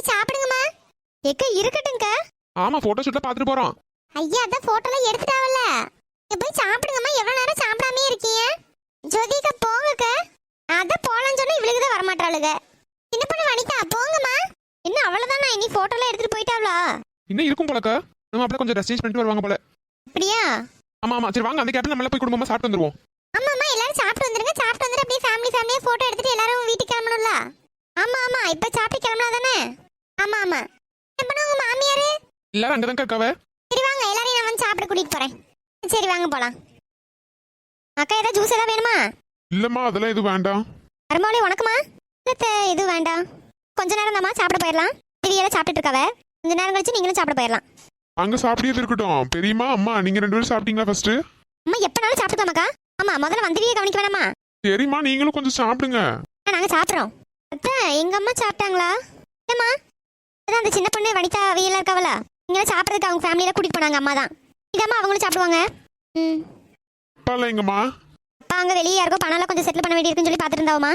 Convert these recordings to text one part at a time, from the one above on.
போய் சாப்பிடுங்கம்மா. எக்க இருக்கட்டும்க்கா. ஆமா போட்டோ ஷூட்ல பாத்துட்டு போறோம். ஐயா அதான் போட்டோலாம் எடுத்துட்டாவல்ல. போய் சாப்பிடுங்கம்மா. எவ்வளவு நேரம் சாப்பிடாமே இருக்கீங்க? ஜோதிகா போங்கக்கா. அதான் போலான்னு சொன்னா இவளுக்கு தான் வரமாட்டாளுங்க. என்ன பண்ண வனிதா போங்கம்மா. என்ன அவ்வளவுதானா? இனி போட்டோலாம் எடுத்துட்டு போயிட்டாவளா? இன்னும் இருக்கும் போலக்கா. நம்ம அப்படியே கொஞ்சம் ரெஸ்ட் பண்ணிட்டு வருவாங்க போல. அப்படியா? ஆமா ஆமா சரி வாங்க அந்த கேப்ல நம்மள போய் குடும்பமா சாப்பிட்டு வந்துருவோம். ஆமா ஆமா எல்லாரும் சாப்பிட்டு வந்துருங்க. சாப்பிட்டு வந்துட்டு அப்படியே ஃபேமிலியா போட்டோ எடுத்துட்டு எல்லாரும் வீட்டுக்கு கிளம்பணும்ல. ஆமா ஆமா இப்ப சாப்பிட்டு கிளம்பலாம் தானே? ஆமா ஆமா. என்ன பண்ண உங்க மாமியாரு? எல்லாரும் அங்கதான் இருக்காவ. சரி வாங்க எல்லாரையும் நான் வந்து சாப்பிட கூட்டிட்டு போறேன். சரி வாங்க போலாம். அக்கா ஏதாவது ஜூஸ் ஏதாவது வேணுமா? இல்லம்மா அதெல்லாம் எதுவும் வேண்டாம். அருமாவளி உனக்குமா? இல்ல எதுவும் வேண்டாம். கொஞ்ச நேரம் தாம்மா சாப்பிட போயிடலாம். டிவியெல்லாம் சாப்பிட்டுட்டு இருக்காவ. கொஞ்ச நேரம் கழிச்சு நீங்களும் சாப்பிட போயிடலாம். அங்க சாப்பிட்டே இருக்கட்டும். பெரியம்மா அம்மா நீங்க ரெண்டு பேரும் சாப்பிட்டீங்களா ஃபர்ஸ்ட்? அம்மா எப்பனாலும் சாப்பிட்டுக்கலாமாக்கா? ஆமா முதல்ல வந்தவியே கவனிக்க வேணாமா? சரிம்மா நீங்களும் கொஞ்சம் சாப்பிடுங்க. நாங்க சாப்பிட்றோம். அத்தை எங்க அம்மா சாப்பிட்டாங்களா? இல்லம்மா அதான் அந்த சின்ன பொண்ணு வனிதா அவியெல்லாம் இருக்காவல. இங்கே சாப்பிட்றதுக்கு அவங்க ஃபேமிலியில கூட்டிட்டு போனாங்க அம்மா தான். இதாம்மா அவங்களும் சாப்பிடுவாங்க. ம் அப்பால எங்கம்மா? அப்பா அங்கே வெளியே யாருக்கோ பணம்லாம் கொஞ்சம் செட்டில் பண்ண வேண்டியிருக்குன்னு சொல்லி பார்த்துட்டு இருந்தாவம்மா.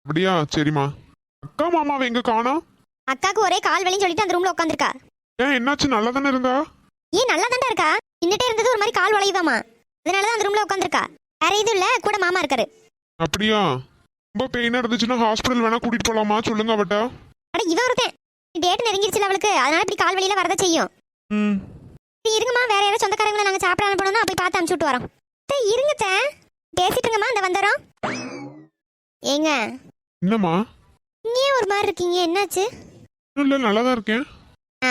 அப்படியா சரிம்மா. அக்கா மாமாவை எங்க காணோம்? அக்காவுக்கு ஒரே கால் வலின்னு சொல்லிட்டு அந்த ரூம்ல உட்காந்துருக்கா. ஏன் என்னாச்சு? நல்லா தானே இருந்தா? ஏன் நல்லா தாண்டா இருக்கா. நின்னுட்டே இருந்தது ஒரு மாதிரி கால் வளையுதாமா. அதனாலதான் அந்த ரூம்ல உட்காந்துருக்கா. வேற எதுவும் இல்ல, கூட மாமா இருக்காரு. அப்படியா? ரொம்ப பெயினா இருந்துச்சுன்னா ஹாஸ்பிடல் வேணா கூட்டிட்டு போலாமா? சொல்லுங்க அவட்ட. அட இவ ஒருத்தன் டேட் நெருங்கிருச்சுல அவளுக்கு. அதனால இப்படி கால் வலியில வரத செய்யும். இருங்கம்மா வேற யாராவது சொந்தக்காரங்களை நாங்க சாப்பிட அனுப்பணும்னா போய் பார்த்து அனுப்பிச்சு விட்டு வரோம். இருங்க பேசிட்டுங்கம்மா இந்த வந்துடுறோம். ஏங்க என்னம்மா? இங்கே ஒரு மாதிரி இருக்கீங்க, என்னாச்சு? இல்ல நல்லாதான் இருக்கேன்.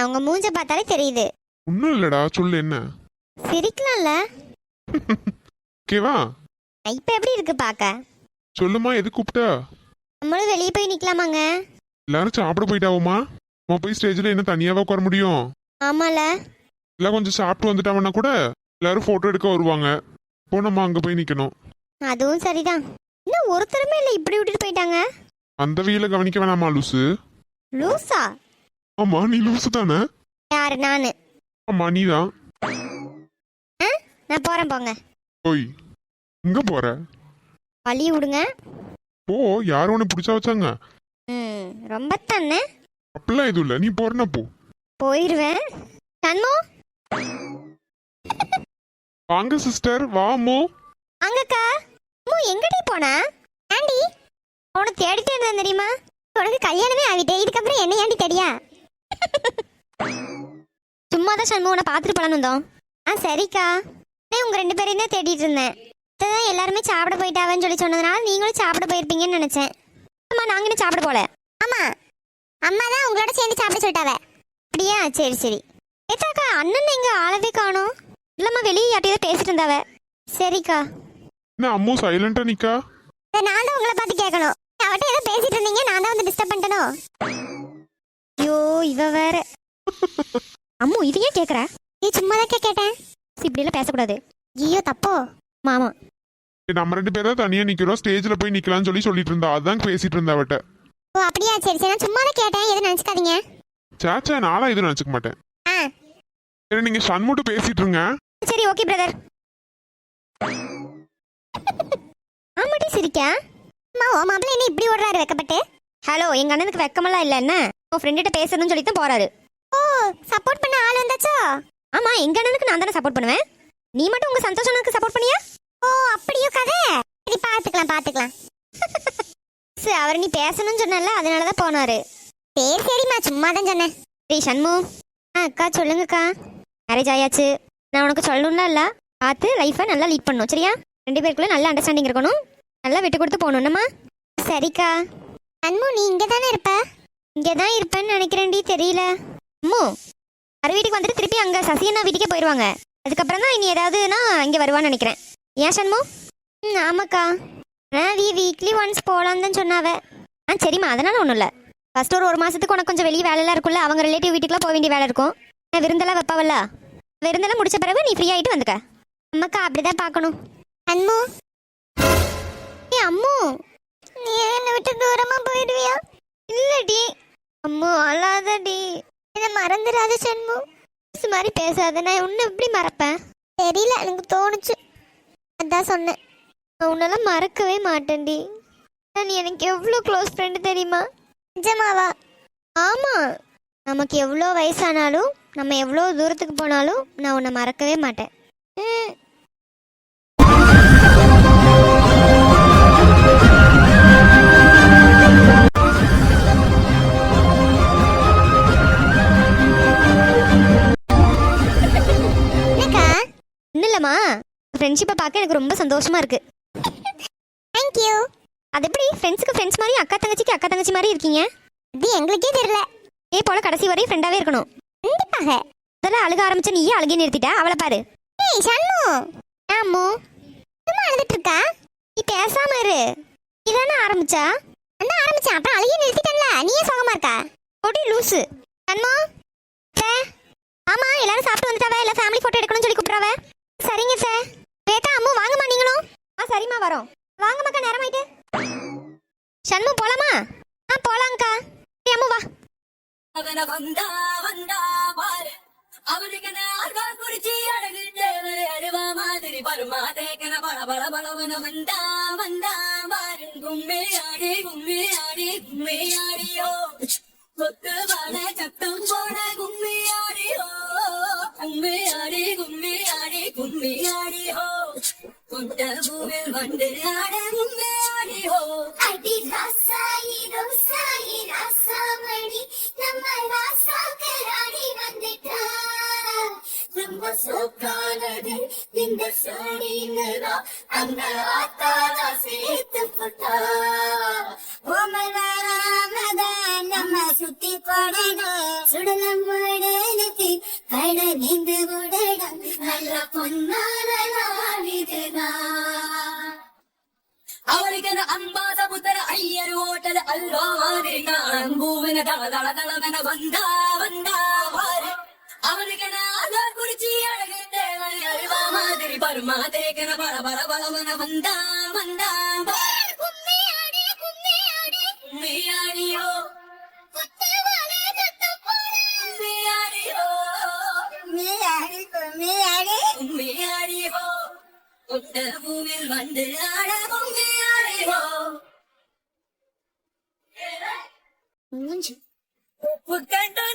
உங்க மூஞ்ச பார்த்தாலே தெரியுது. ஒன்னும் இல்லடா சொல்லு என்ன? சிரிக்கலாம்ல. ஓகேவா? இப்ப எப்படி இருக்கு பாக்க? சொல்லுமா எது கூப்பிட்ட? நம்மளும் வெளியே போய் நிக்கலாமாங்க? எல்லாரும் சாப்பிட போயிட்டாவோமா? நம்ம போய் ஸ்டேஜ்ல என்ன தனியாவா உட்கார முடியும்? ஆமால. எல்லாம் கொஞ்சம் சாப்பிட்டு வந்துட்டாங்கன்னா கூட எல்லாரும் போட்டோ எடுக்க வருவாங்க. இப்போ நம்ம அங்க போய் நிக்கணும். அதுவும் சரிதான். இன்னும் ஒருத்தருமே இல்ல, இப்படி விட்டுட்டு போயிட்டாங்க. அந்த வீல கவனிக்க வேணாமா லூசு? லூசா? ஆமா நீ லூசு தானே. யாரு? நானு? ஆமா நீதான். நான் போறேன் போங்க. போய் எங்க போற? வழி விடுங்க. போ. யாரும் உன்னை பிடிச்சா வச்சாங்க? ரொம்ப தானே. அப்படிலாம் எதுவும் இல்ல, நீ போறனா போ. போயிருவேன். சண்மோ வாங்க சிஸ்டர் வாமோ. அங்கக்கா அம்மு எங்கடி போன? ஆண்டி உன்னை தேடிட்டே இருந்தேன் தெரியுமா? உனக்கு கல்யாணமே ஆகிட்டே, இதுக்கப்புறம் என்ன ஏண்டி தேடியா? சும்மா தான் சண்மு உன்னை பார்த்துட்டு போலான்னு வந்தோம். சரிக்கா. உங்க ரெண்டு பேரையும் தான் தேடிட்டு இருந்தேன். தான் எல்லாருமே சாப்பிட போயிட்டாவன்னு சொல்லி சொன்னதுனால நீங்களும் சாப்பிட போயிருப்பீங்கன்னு நினைச்சேன். அம்மா நாங்க இன்னும் சாப்பிட போல. ஆமா அம்மா தான் உங்களோட சேர்ந்து சாப்பிட சொல்லிட்டாவ. அப்படியா? சரி சரி. ஏத்தாக்கா அண்ணன் எங்க ஆளவே காணோம். இல்லம்மா வெளியே யார்ட்டையாவது பேசிட்டு இருந்தாவ. சரிக்கா. என்ன அம்மு சைலண்டா நிக்கா? நான் தான் உங்களை பார்த்து கேட்கணும். அவட்ட ஏதோ பேசிட்டு இருந்தீங்க, நான் தான் வந்து டிஸ்டர்ப் பண்ணிட்டனோ? ஐயோ இவ வேற. அம்மு இது ஏன் கேக்குற? நீ சும்மா தான் கேட்டேன். இப்படி எல்லாம் பேசக்கூடாது. ஐயோ தப்போ? மாமா நம்ம ரெண்டு பேரும் தனியா நிக்கிறோம், ஸ்டேஜ்ல போய் நிக்கலாம்னு சொல்லிட்டு இருந்தா. அதான் பேசிட்டு இருந்தா அவட்ட. ஓ அப்படியா? சரி சரி நான் சும்மா தான் கேட்டேன், எதுவும் நினைச்சுக்காதீங்க. சாச்சா நானும் எதுவும் நினைச்சுக்க மாட்டேன். சரி நீங்க சண்முட்டு பேசிட்டு இருங்க. சரி ஓகே பிரதர். ஆமாடி சிரிக்கா. அம்மா ஓ மாப்பிள்ள என்ன இப்படி ஓடுறாரு வெக்கப்பட்டு? ஹலோ எங்க அண்ணனுக்கு வெக்கமெல்லாம் இல்ல என்ன? உன் ஃப்ரெண்ட்ட பேசணும்னு சொல்லி தான் போறாரு. ஓ சப்போர்ட் பண்ண ஆள் வந்தாச்சோ? ஆமா எங்க அண்ணனுக்கு நான் தானே சப்போர்ட் பண்ணுவேன். நீ மட்டும் உங்க சந்தோஷனுக்கு சப்போர்ட் பண்ணியா? ஓ அப்படியோ கதை. சரி பாத்துக்கலாம். சரி அவர் நீ பேசணும்னு சொன்னல, அதனால தான் போனாரு. சரி சரிம்மா சும்மா தான் சொன்னேன். சரி சண்மு. அக்கா சொல்லுங்கக்கா. மேரேஜ் ஆயாச்சு. நான் உனக்கு சொல்லணும்ல இல்ல, பார்த்து லைஃபை நல்லா லீட் பண்ணணும் சரியா? ரெண்டு பேருக்குள்ள நல்ல அண்டர்ஸ்டாண்டிங் இருக்கணும், நல்லா விட்டு கொடுத்து போகணும்மா. சரிக்கா. அம்மு நீ இங்கே தானே இருப்ப? இங்கே தான் இருப்பேன்னு நினைக்கிறேன்டி, தெரியல. அம்மு அரை வீட்டுக்கு வந்துட்டு திருப்பி அங்கே சசியண்ணா வீட்டுக்கே போயிடுவாங்க. அதுக்கப்புறம் தான் இனி ஏதாவதுனா இங்கே வருவான்னு நினைக்கிறேன். ஏன் சண்மு? ஆமாக்கா. வீக்லி ஒன்ஸ் போகலான்னு தான் சொன்னாவ. சரிம்மா அதனால ஒன்றும் இல்லை. ஃபர்ஸ்ட் ஒரு மாதத்துக்கு உனக்கு கொஞ்சம் வெளியே வேலையெல்லாம் இருக்குல்ல, அவங்க ரிலேட்டிவ் வீட்டுக்குலாம் போக வேண்டிய வேலை இருக்கும். விருந்தெல்லாம் வைப்பாவல்ல, விருந்தெல்லாம் முடிச்ச பிறகு நீ ஃப்ரீ ஆகிட்டு வந்துக்க. அம்மாக்கா அப்படிதான் பார்க்கணும். அம்மு அம்மு நீ என்னை விட்டு தூரமா போயிடுவியா? இல்லடி அம்மு அழாதடி. என்ன மறந்துடாத சண்மு. மாதிரி பேசாத, நான் உன்னை எப்படி மறப்பேன்? தெரியல எனக்கு தோணுச்சு, அதான் சொன்னேன். நான் உன்னெல்லாம் மறக்கவே மாட்டேன்டி. நீ எனக்கு எவ்வளோ க்ளோஸ் ஃப்ரெண்டு தெரியுமா? நிஜமாவா? ஆமா நமக்கு எவ்வளோ வயசானாலும் நம்ம எவ்வளோ தூரத்துக்கு போனாலும் நான் உன்னை மறக்கவே மாட்டேன். ம். என்னக்கா? ஒன்றும் இல்லைம்மா, ஃப்ரெண்ட்ஷிப்பை பார்க்க எனக்கு ரொம்ப சந்தோஷமா இருக்கு. தேங்க்யூ. அது எப்படி ஃப்ரெண்ட்ஸுக்கு ஃப்ரெண்ட்ஸ் மாதிரி அக்கா தங்கச்சிக்கு அக்கா தங்கச்சி மாதிரி இருக்கீங்க? அது எங்களுக்கே தெரியல. போல கடைசி வரை ஃப்ரெண்டாவே இருக்கணும். கண்டிப்பாக. அதெல்லாம் அழுக ஆரம்பிச்ச நீயே அழுகி நிறுத்திட்ட. அவளை பாரு. ஏய் சண்மு. ஆமோ. சும்மா அழுதுட்டு இருக்கா? நீ பேசாம இரு. இதானே ஆரம்பிச்சா? அந்த ஆரம்பிச்சா அப்புறம் அழுகி நிறுத்திட்டல. நீயே சோகமா இருக்கா? ஓடி லூசு. சண்மு. ஆமா எல்லாரும் சாப்பிட்டு வந்துட்டாவே. இல்ல ஃபேமிலி போட்டோ எடுக்கணும்னு சொல்லி கூப்பிடுறாவே. சரிங்க சார். ரேகா அம்மு வாங்கம்மா நீங்களும். சரிம்மா வரோம். வாங்க மக்கா நேரமாயிட்டு. சண்மு போலாமா? போலாங்கக்கா. அம்மு வா. அவன வந்தா வந்தா பாரு அவனுக்கு நான் குறிச்சி அழகு தேவை அருவா மாதிரி பருமா தேக்கன பல பல பலவன வந்தா வந்தா பாரு கும்மே ஆடி கும்மியாடியோ கொத்து வாழ சத்தம் போட கும்மியாடியோ கும்மியாடியோ கொண்ட பூவில் வந்து ஆட கும்மியாடியோ அடி ராசாயி ரோசாயி ராசாமணி நம்ம ராசாக்கு ராணி வந்துட்டா ரொம்ப சோக்கானது இந்த சோடிங்களா அந்த ஆத்தாரா சேர்த்து போட்டா ஓமலாமதான் நம்ம சுத்தி போடணும் சுடலம் உடனுக்கு கட நீந்து உடனம் நல்ல பொன்னான நாளிதுதான் அவருக்கு அம்பாத புத்தர ஐயர் ஓட்டது அல்வா மாதிரி நான் பூவின தள தள தளவன வந்தா வந்தா பாரு அவனுக்கு நான் குறிச்சி அழகு தேவை அல்வா மாதிரி பருமா தேக்கன பல பல பலவன வந்தா வந்தா பாரு கும்மியாடியோ கும்மியாடியோ கொண்ட பூவில் வந்து ஆட கும்மியாடியோ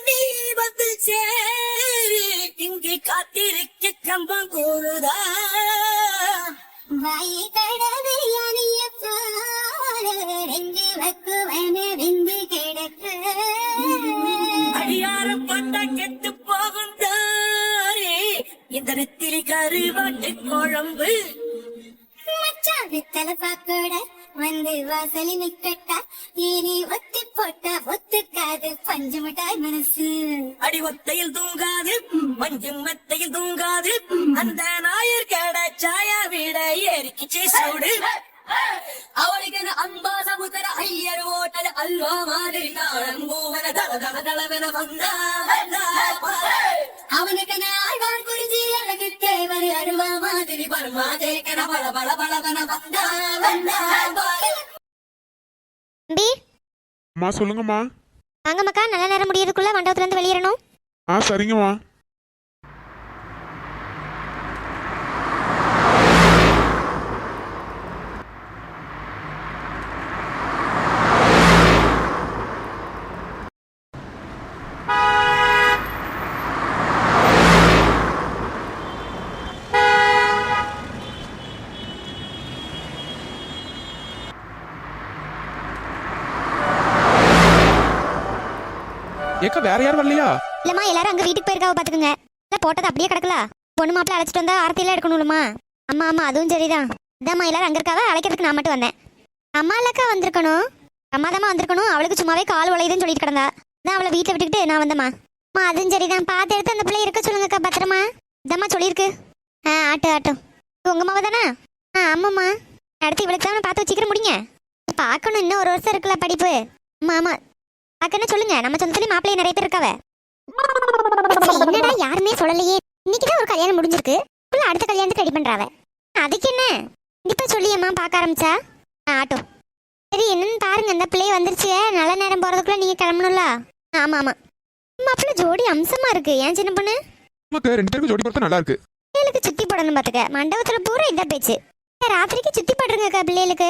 நீ வந்து சேரி இங்கு காத்திருக்க கம்பம் கூறுதா வாய் கடவை அணிய பாரு ரெண்டு வக்குவன விந்து கிடக்கு அடியாரம் கொண்ட கெட்டு போகும் தாரே இந்த நெத்திலி கருவாட்டு குழம்பு மச்சான் தலப்பாக்கோட வந்து வாசலி நிக்கட்டா இனி ஒத்தி போட்டா ஒத்துக்காது பஞ்சு மிட்டாய் மனசு அடி ஒத்தையில் தூங்காது மஞ்சும் மெத்தையில் தூங்காது அந்த நாயர் கடை சாயா விட ஏறிக்கிச்சு சூடு அவளுக்கு அம்பா சமுத்திர ஐயர் ஓட்டல் அல்வா மாதிரி நாளம்பூவன தள தள தளவன வந்தா அவனுக்கு ஆழ்வார் குறிஞ்சி அழகு தேவர் அருவா மாதிரி பருமா தேக்கன பல பல பலவன வந்தா தம்பி அம்மா சொல்லுங்கம்மா. வாங்க மக்கா. நல்ல நேரம் முடியறதுக்குள்ள மண்டபத்துல இருந்து வெளியேறணும். சரிங்கம்மா. ஏக்கா வேற யாரும் வரலையா? இல்லம்மா எல்லாரும் அங்க வீட்டுக்கு போயிருக்காவ பாத்துக்குங்க. இல்ல போட்டது அப்படியே கிடக்கல. பொண்ணு மாப்பிள்ள அழைச்சிட்டு வந்தா ஆரத்தியெல்லாம் எடுக்கணும்லமா. ஆமா ஆமா அதுவும் சரிதான். இதாம்மா எல்லாரும் அங்க இருக்காவ. அழைக்கிறதுக்கு நான் மட்டும் வந்தேன். அம்மா இல்லக்கா வந்திருக்கணும். அம்மா தாம்மா வந்திருக்கணும். அவளுக்கு சும்மாவே கால் உழையுதுன்னு சொல்லிட்டு கிடந்தா. நான் அவளை வீட்டை விட்டுக்கிட்டு நான் வந்தம்மா. அம்மா அதுவும் சரிதான். பார்த்து எடுத்து அந்த பிள்ளை இருக்க சொல்லுங்கக்கா பத்திரமா. இதாம்மா சொல்லியிருக்கு. ஆட்டும் உங்க மாவ தானே? ஆமாம்மா. அடுத்து இவளுக்கு தான் பார்த்து வச்சுக்கிற முடியுங்க. பார்க்கணும் இன்னும் ஒரு வருஷம் இருக்குல்ல படிப்பு. ஆமா ஆமா அக்கன்னு சொல்லுங்க. நம்ம சொந்தத்துலயும் மாப்பிள்ளைய நிறைய பேர் இருக்காவ. என்னடா யாருமே சொல்லலையே. இன்னைக்குதான் ஒரு கல்யாணம் முடிஞ்சிருக்கு. அடுத்த கல்யாணத்துக்கு ரெடி பண்றாவ. அதுக்கு என்ன கண்டிப்பா சொல்லியம்மா பார்க்க ஆரம்பிச்சா. ஆட்டும் சரி என்னன்னு பாருங்க. இந்த பிள்ளை வந்துருச்சு. நல்ல நேரம் போறதுக்குள்ள நீங்க கிளம்பணும்ல. ஆமா ஆமா மாப்பிள்ள ஜோடி அம்சமா இருக்கு. ஏன் சின்ன பொண்ணு? நமக்கு ரெண்டு பேருக்கு ஜோடி பார்த்தா நல்லா இருக்கு. பிள்ளைகளுக்கு சுத்தி போடணும் பாத்துக்க. மண்டபத்துல பூரா இந்த பேச்சு. ராத்திரிக்கு சுத்தி போடுறீங்கக்கா பிள்ளைகளுக்கு.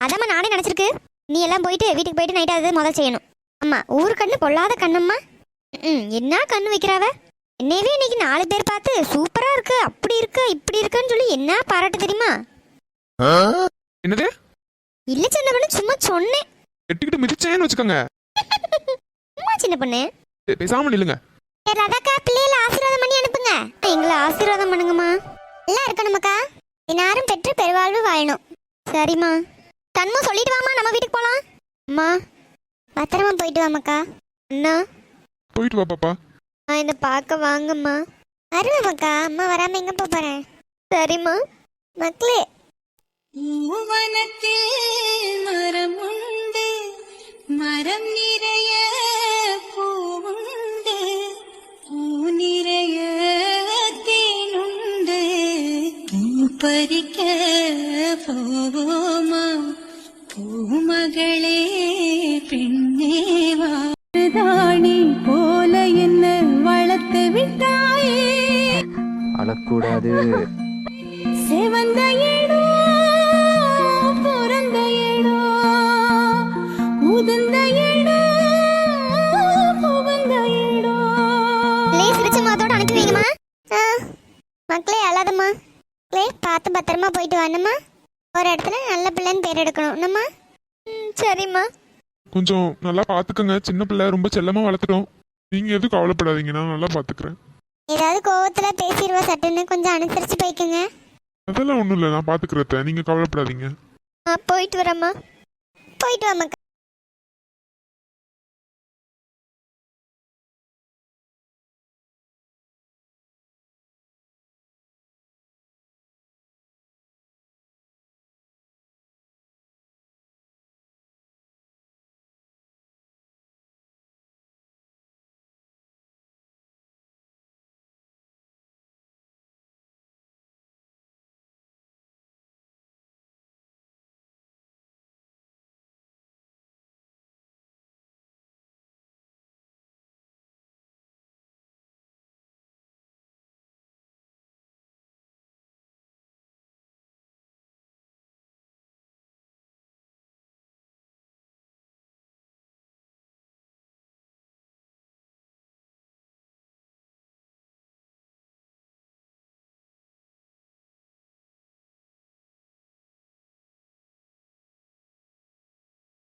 அதாம்மா நானே நினைச்சிருக்கு. நீ எல்லாம் போயிட்டு வீட்டுக்கு போயிட்டு நைட்டு அது முதல் செய்யணும். ஆமா ஊரு கண்ணு பொல்லாத கண்ணம்மா. என்ன கண்ணு வைக்கிறாவ? என்னவே இன்னைக்கு 4 பேர் பார்த்து சூப்பரா இருக்கு, அப்படி இருக்கு, இப்படி இருக்குன்னு சொல்லி என்ன பாராட்டு தெரியுமா? என்னது? இல்ல சின்ன பொண்ணு, சும்மா சொன்னேன். எட்டிக்கிட்டு மிதிச்சேன்னு வச்சுக்கோங்க. சும்மா சின்ன பொண்ணு. பேசாம நில்லுங்க. ராதாக்கா, பிள்ளைகளை ஆசீர்வாதம் பண்ணி அனுப்புங்க. எங்களை ஆசீர்வாதம் பண்ணுங்கம்மா. எல்லாம் இருக்கணுமாக்கா. எல்லாரும் பெற்று பெருவாழ்வு வாழணும். சரிம்மா. தன்மு சொல்லிட்டு வாமா, நம்ம வீட்டுக்கு போலாம். அம்மா பத்திரமா போயிட்டு வாமாக்கா. அண்ணா போயிட்டு வா பாப்பா. என்ன பார்க்க வாங்கம்மா. வருவேம்மாக்கா. அம்மா வராம எங்க போறேன்? சரிம்மா. மக்களே, பூவனத்தில் மரம் உண்டு, மரம் நிறைய பூவுண்டு, பூ நிறைய தேனுண்டு, பூ பறிக்க போவோமா பூமகளே பெண்ணேவா. தாணி போல என்ன வளர்த்து விட்டாயே, அழக்கூடாது. செவந்த இடம் பிறந்த இடம், உதிர்ந்த இடம் புகுந்த இடம். லேஸ் சிரிச்ச மாதோட அனுப்பி வைங்கம்மா. மக்களே அழாதம்மா. மக்களே பார்த்து பத்திரமா போயிட்டு வரணுமா. ஒரு இடத்துல நல்ல பிள்ளைன்னு பேர் எடுக்கணும் நம்மா. சரிம்மா. கொஞ்சம் நல்லா பாத்துக்கங்க, சின்ன பிள்ளை ரொம்ப செல்லமா வளர்த்துட்டோம். நீங்க எதுவும் கவலைப்படாதீங்க, நான் நல்லா பாத்துக்கிறேன். ஏதாவது கோவத்துல பேசிடுவா, சட்டுன்னு கொஞ்சம் அனுசரிச்சு போய்க்குங்க. அதெல்லாம் ஒண்ணும் இல்லை, நான் பாத்துக்கிறத, நீங்க கவலைப்படாதீங்க. போயிட்டு வரேம்மா. போயிட்டு வாமக்கா.